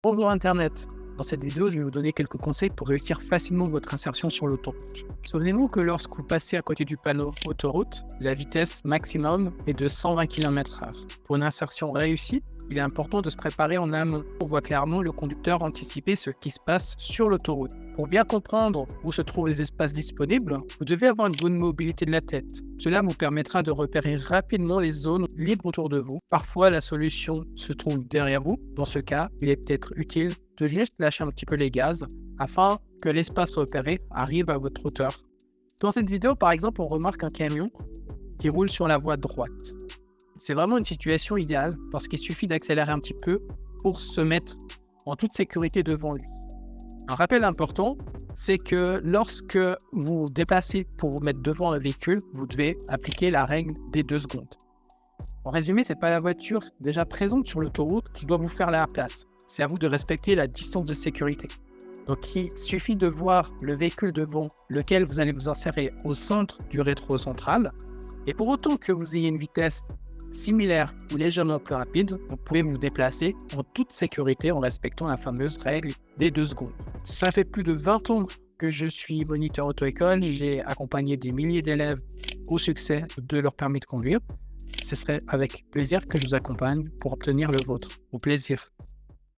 Bonjour Internet. Dans cette vidéo, je vais vous donner quelques conseils pour réussir facilement votre insertion sur l'autoroute. Souvenez-vous que lorsque vous passez à côté du panneau autoroute, la vitesse maximum est de 120 km/h. Pour une insertion réussie, il est important de se préparer en amont. On voit clairement le conducteur anticiper ce qui se passe sur l'autoroute. Pour bien comprendre où se trouvent les espaces disponibles, vous devez avoir une bonne mobilité de la tête. Cela vous permettra de repérer rapidement les zones libres autour de vous. Parfois, la solution se trouve derrière vous. Dans ce cas, il est peut-être utile de juste lâcher un petit peu les gaz afin que l'espace repéré arrive à votre hauteur. Dans cette vidéo, par exemple, on remarque un camion qui roule sur la voie droite. C'est vraiment une situation idéale parce qu'il suffit d'accélérer un petit peu pour se mettre en toute sécurité devant lui. Un rappel important, c'est que lorsque vous vous déplacez pour vous mettre devant un véhicule, vous devez appliquer la règle des 2 secondes. En résumé, ce n'est pas la voiture déjà présente sur l'autoroute qui doit vous faire la place. C'est à vous de respecter la distance de sécurité. Donc, il suffit de voir le véhicule devant lequel vous allez vous insérer au centre du rétro central. Et pour autant que vous ayez une vitesse similaire ou légèrement plus rapide, vous pouvez vous déplacer en toute sécurité en respectant la fameuse règle des 2 secondes. Ça fait plus de 20 ans que je suis moniteur auto-école. J'ai accompagné des milliers d'élèves au succès de leur permis de conduire. Ce serait avec plaisir que je vous accompagne pour obtenir le vôtre. Au plaisir.